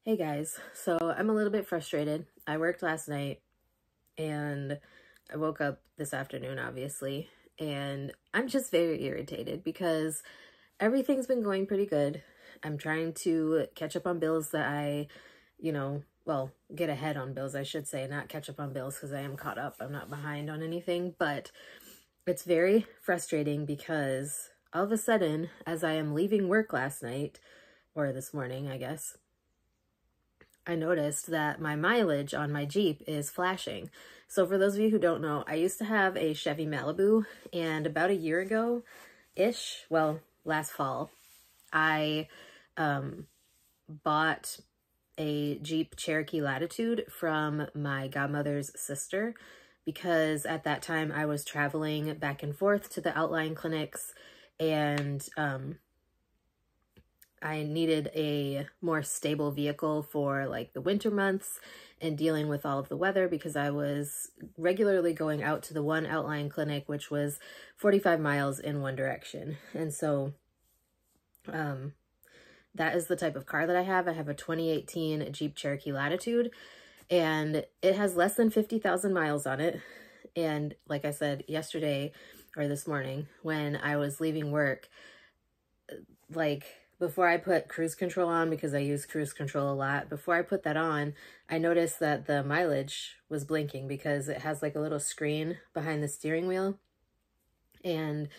Hey guys, so I'm a little bit frustrated. I worked last night and I woke up this afternoon, obviously, and I'm just very irritated because everything's been going pretty good. I'm trying to catch up on bills that well, get ahead on bills, I should say, not catch up on bills because I am caught up. I'm not behind on anything, but it's very frustrating because all of a sudden, as I am leaving work last night, or this morning, I guess, I noticed that my mileage on my Jeep is flashing. So for those of you who don't know, I used to have a Chevy Malibu, and about a year ago-ish, well, last fall, I bought a Jeep Cherokee Latitude from my godmother's sister because at that time I was traveling back and forth to the outlying clinics, and I needed a more stable vehicle for like the winter months and dealing with all of the weather because I was regularly going out to the one outlying clinic, which was 45 miles in one direction. And so that is the type of car that I have. I have a 2018 Jeep Cherokee Latitude, and it has less than 50,000 miles on it. And like I said yesterday or this morning when I was leaving work, like before I put cruise control on, because I use cruise control a lot, before I put that on, I noticed that the mileage was blinking because it has like a little screen behind the steering wheel and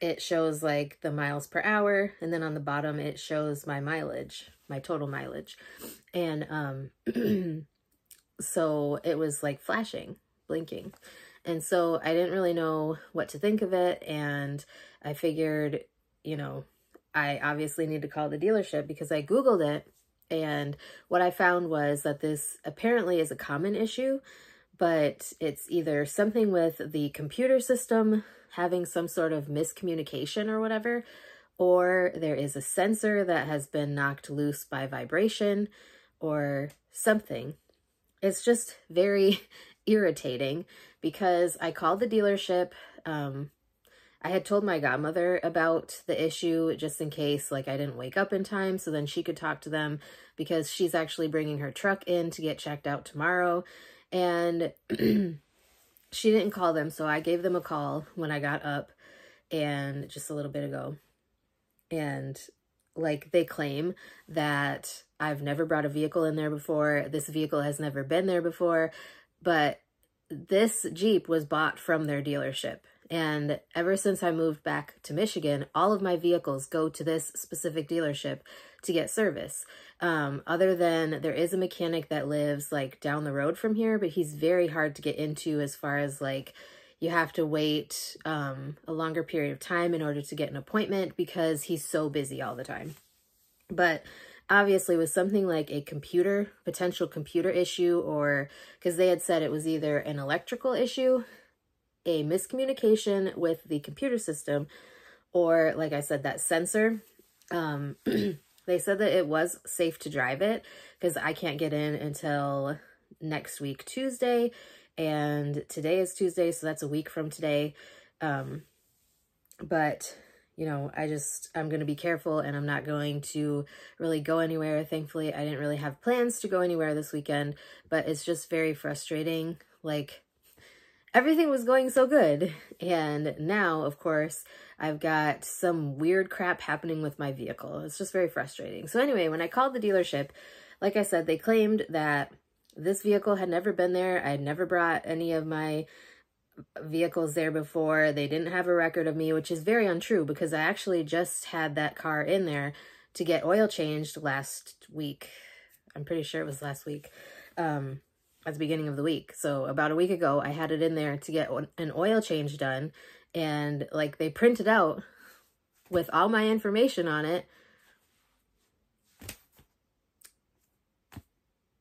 it shows like the miles per hour. And then on the bottom, it shows my mileage, my total mileage. And so it was like flashing, blinking. And so I didn't really know what to think of it. And I figured, I obviously need to call the dealership because I Googled it, and what I found was that this apparently is a common issue, but it's either something with the computer system having some sort of miscommunication or whatever, or there is a sensor that has been knocked loose by vibration or something. It's just very irritating because I called the dealership. I had told my godmother about the issue just in case like I didn't wake up in time, so then she could talk to them because she's actually bringing her truck in to get checked out tomorrow. And she didn't call them, so I gave them a call when I got up and just a little bit ago. And like they claim that I've never brought a vehicle in there before. This vehicle has never been there before, but this Jeep was bought from their dealership. And ever since I moved back to Michigan, all of my vehicles go to this specific dealership to get service. Other than there is a mechanic that lives like down the road from here, but he's very hard to get into as far as like you have to wait a longer period of time in order to get an appointment because he's so busy all the time. But obviously with something like a potential computer issue, or because they had said it was either an electrical issue, a miscommunication with the computer system, or like I said, that sensor. They said that it was safe to drive it because I can't get in until next week, Tuesday. And today is Tuesday, so that's a week from today. But I'm going to be careful and I'm not going to really go anywhere. Thankfully, I didn't really have plans to go anywhere this weekend, but it's just very frustrating. Like, everything was going so good. And now, of course, I've got some weird crap happening with my vehicle. It's just very frustrating. So anyway, when I called the dealership, like I said, they claimed that this vehicle had never been there. I had never brought any of my vehicles there before. They didn't have a record of me, which is very untrue because I actually just had that car in there to get oil changed last week. I'm pretty sure it was last week. At the beginning of the week. So about a week ago, I had it in there to get an oil change done. And like they printed out with all my information on it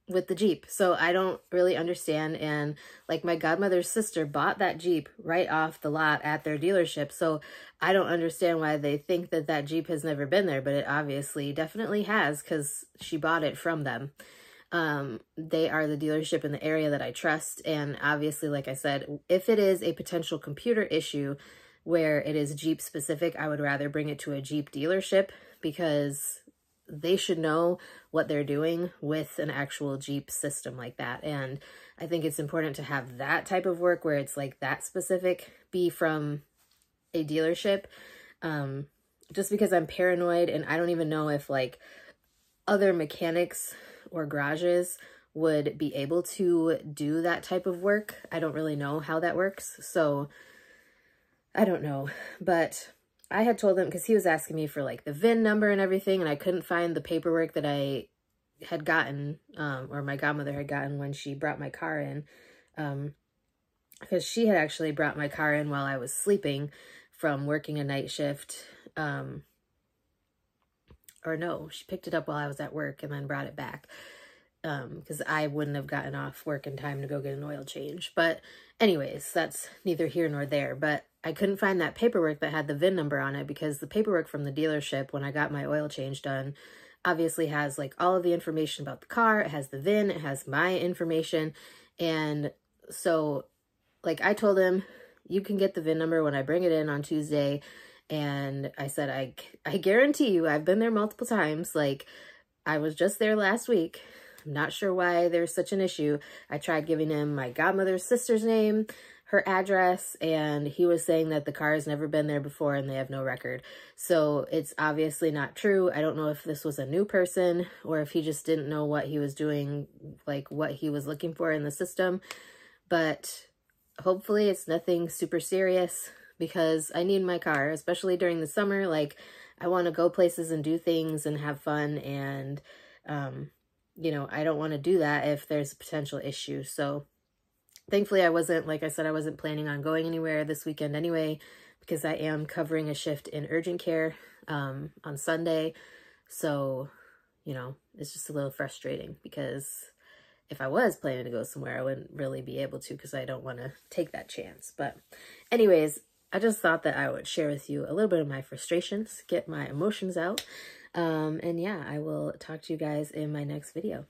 with the Jeep. So I don't really understand. And like my godmother's sister bought that Jeep right off the lot at their dealership. So I don't understand why they think that that Jeep has never been there, but it obviously definitely has because she bought it from them. They are the dealership in the area that I trust. And obviously, like I said, if it is a potential computer issue where it is Jeep specific, I would rather bring it to a Jeep dealership because they should know what they're doing with an actual Jeep system like that. And I think it's important to have that type of work where it's like that specific be from a dealership. Just because I'm paranoid, and I don't even know if like other mechanics or garages would be able to do that type of work. I don't really know how that works. So I don't know, but I had told him, because he was asking me for like the VIN number and everything, and I couldn't find the paperwork that I had gotten, or my godmother had gotten when she brought my car in, because she had actually brought my car in while I was sleeping from working a night shift. Or no, she picked it up while I was at work and then brought it back, because I wouldn't have gotten off work in time to go get an oil change. But anyways, that's neither here nor there. But I couldn't find that paperwork that had the VIN number on it, because the paperwork from the dealership when I got my oil change done obviously has like all of the information about the car. It has the VIN, it has my information. And so like I told him, you can get the VIN number when I bring it in on Tuesday. And I said, I guarantee you, I've been there multiple times. Like, I was just there last week. I'm not sure why there's such an issue. I tried giving him my godmother's sister's name, her address, and he was saying that the car has never been there before and they have no record. So it's obviously not true. I don't know if this was a new person or if he just didn't know what he was doing, like what he was looking for in the system. But hopefully it's nothing super serious, because I need my car, especially during the summer. Like, I want to go places and do things and have fun. And, you know, I don't want to do that if there's a potential issue. So thankfully I wasn't, like I said, I wasn't planning on going anywhere this weekend anyway, because I am covering a shift in urgent care, on Sunday. So, you know, it's just a little frustrating, because if I was planning to go somewhere, I wouldn't really be able to, because I don't want to take that chance. But anyways, I just thought that I would share with you a little bit of my frustrations, get my emotions out. And yeah, I will talk to you guys in my next video.